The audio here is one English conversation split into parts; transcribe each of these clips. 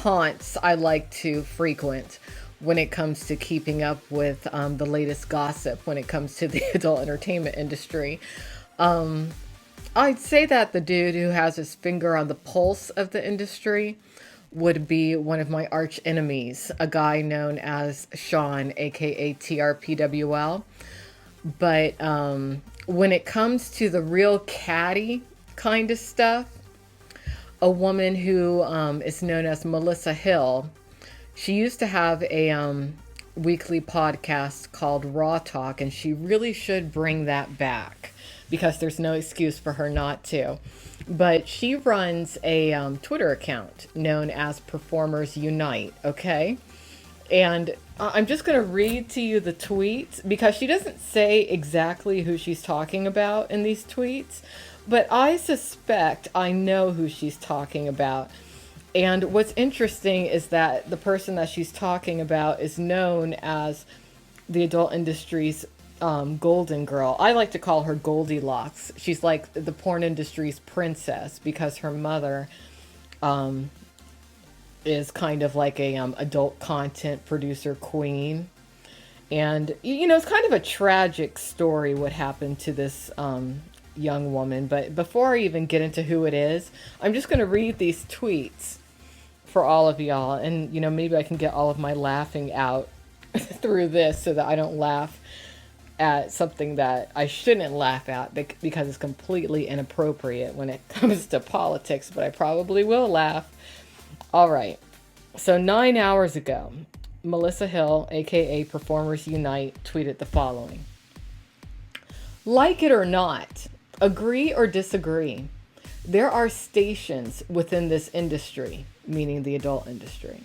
haunts I like to frequent when it comes to keeping up with the latest gossip when it comes to the adult entertainment industry. Um, I'd say that the dude who has his finger on the pulse of the industry would be one of my arch enemies, a guy known as Sean, aka TRPWL. But when it comes to the real catty kind of stuff, a woman who is known as Melissa Hill, she used to have a weekly podcast called Raw Talk, and she really should bring that back because there's no excuse for her not to. But she runs a Twitter account known as Performers Unite, okay? And I'm just going to read to you the tweets because she doesn't say exactly who she's talking about in these tweets, but I suspect I know who she's talking about. And what's interesting is that the person that she's talking about is known as the adult industry's golden girl. I like to call her Goldilocks. She's like the porn industry's princess because her mother is kind of like a adult content producer queen. And, you know, it's kind of a tragic story what happened to this young woman. But before I even get into who it is, I'm just going to read these tweets for all of y'all. And, you know, maybe I can get all of my laughing out through this so that I don't laugh at something that I shouldn't laugh at because it's completely inappropriate when it comes to politics, but I probably will laugh. All right. So 9 hours ago, Melissa Hill, aka Performers Unite, tweeted the following. Like it or not, agree or disagree, there are stations within this industry, meaning the adult industry.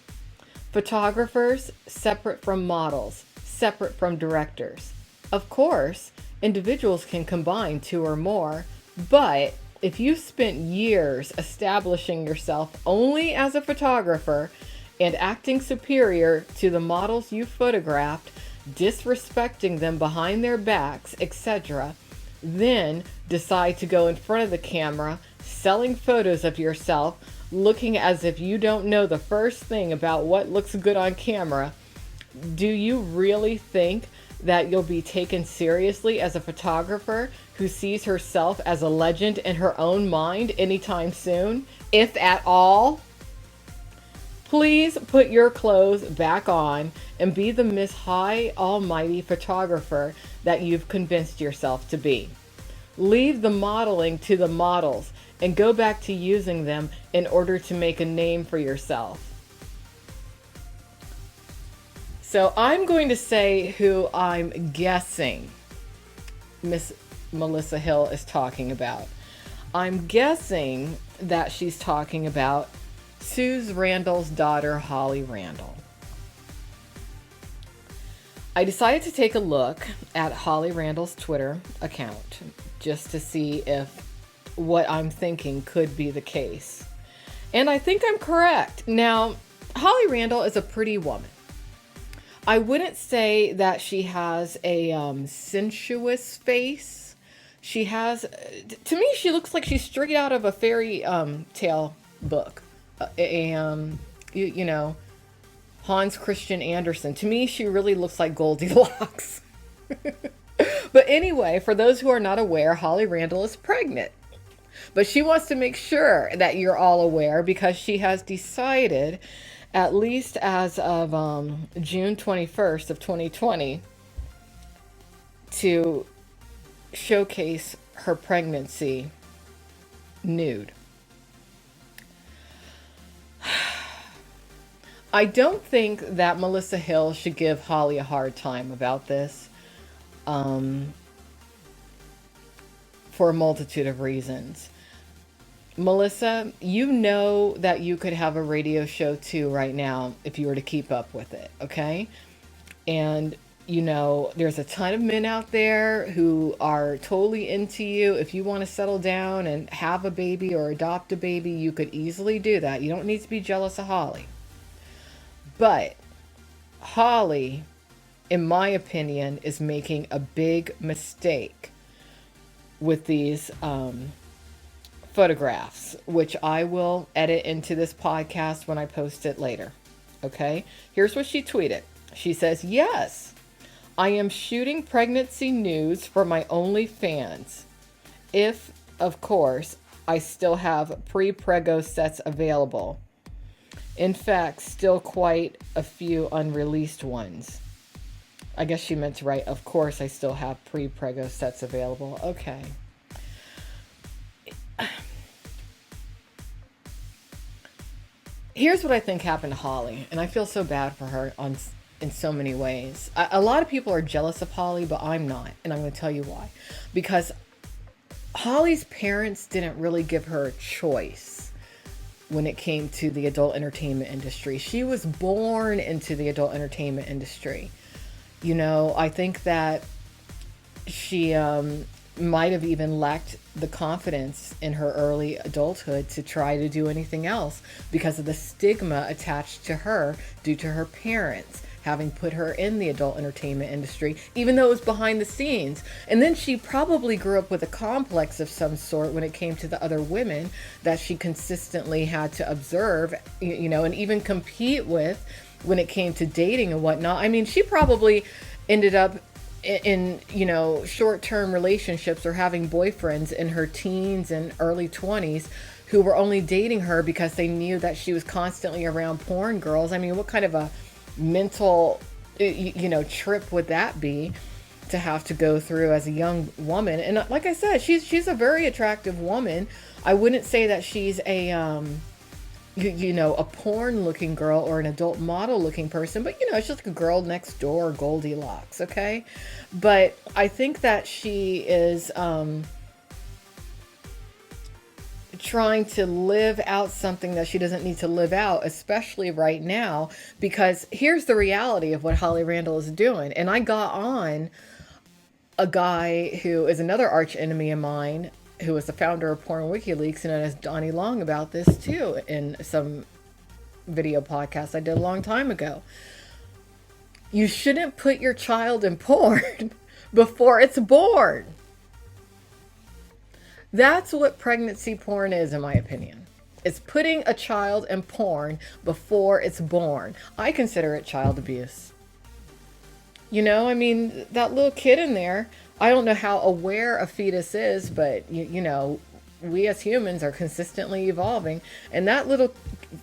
Photographers separate from models, separate from directors. Of course, individuals can combine two or more, but if you've spent years establishing yourself only as a photographer and acting superior to the models you photographed, disrespecting them behind their backs, etc., then decide to go in front of the camera, selling photos of yourself, looking as if you don't know the first thing about what looks good on camera, do you really think that you'll be taken seriously as a photographer who sees herself as a legend in her own mind anytime soon, if at all? Please put your clothes back on and be the Miss High Almighty photographer that you've convinced yourself to be. Leave the modeling to the models and go back to using them in order to make a name for yourself. So I'm going to say who I'm guessing Miss Melissa Hill is talking about. I'm guessing that she's talking about Suze Randall's daughter, Holly Randall. I decided to take a look at Holly Randall's Twitter account just to see if what I'm thinking could be the case. And I think I'm correct. Now, Holly Randall is a pretty woman. I wouldn't say that she has a sensuous face. She has, to me, she looks like she's straight out of a fairy tale book. You know, Hans Christian Andersen. To me, she really looks like Goldilocks. But anyway, for those who are not aware, Holly Randall is pregnant. But she wants to make sure that you're all aware because she has decided, at least as of June 21st of 2020, to showcase her pregnancy nude. I don't think that Melissa Hill should give Holly a hard time about this for a multitude of reasons. Melissa, you know that you could have a radio show too right now if you were to keep up with it, okay? And, you know, there's a ton of men out there who are totally into you. If you want to settle down and have a baby or adopt a baby, you could easily do that. You don't need to be jealous of Holly. But Holly, in my opinion, is making a big mistake with these photographs, which I will edit into this podcast when I post it later. Okay, here's what she tweeted. She says, "Yes, I am shooting pregnancy news for my OnlyFans. If, of course, I still have pre-prego sets available. In fact, still quite a few unreleased ones." I guess she meant to write, "Of course, I still have pre-prego sets available." Okay. Here's what I think happened to Holly, and I feel so bad for her in so many ways. A lot of people are jealous of Holly, but I'm not, and I'm going to tell you why. Because Holly's parents didn't really give her a choice when it came to the adult entertainment industry. She was born into the adult entertainment industry. You know, I think that she might have even lacked the confidence in her early adulthood to try to do anything else because of the stigma attached to her due to her parents having put her in the adult entertainment industry, even though it was behind the scenes. And then she probably grew up with a complex of some sort when it came to the other women that she consistently had to observe, you know, and even compete with when it came to dating and whatnot. I mean, she probably ended up in, you know, short-term relationships or having boyfriends in her teens and early 20s who were only dating her because they knew that she was constantly around porn girls. I mean, what kind of a mental, you know, trip would that be to have to go through as a young woman? And like I said, she's a very attractive woman. I wouldn't say that she's a you know, a porn looking girl or an adult model looking person, but you know, it's just like a girl next door, Goldilocks. Okay. But I think that she is trying to live out something that she doesn't need to live out, especially right now, because here's the reality of what Holly Randall is doing. And I got on a guy who is another arch enemy of mine, who was the founder of Porn WikiLeaks, and as Donnie Long about this too in some video podcast I did a long time ago. You shouldn't put your child in porn before it's born. That's what pregnancy porn is, in my opinion. It's putting a child in porn before it's born. I consider it child abuse. You know, I mean, that little kid in there, I don't know how aware a fetus is, but, you know, we as humans are consistently evolving. And that little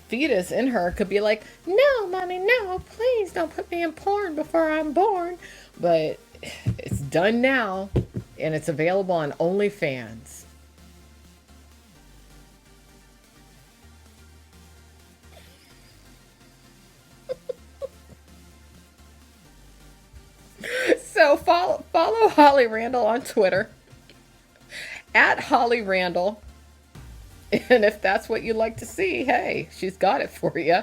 fetus in her could be like, "No, mommy, no, please don't put me in porn before I'm born." But it's done now, and it's available on OnlyFans. So follow Holly Randall on Twitter at Holly Randall. And if that's what you'd like to see, hey, she's got it for you.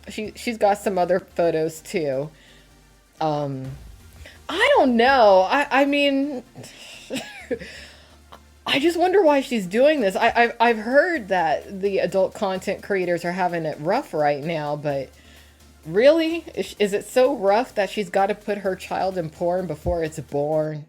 She's got some other photos too. I don't know. I mean, I just wonder why she's doing this. I've heard that the adult content creators are having it rough right now, but really? Is it so rough that she's got to put her child in porn before it's born?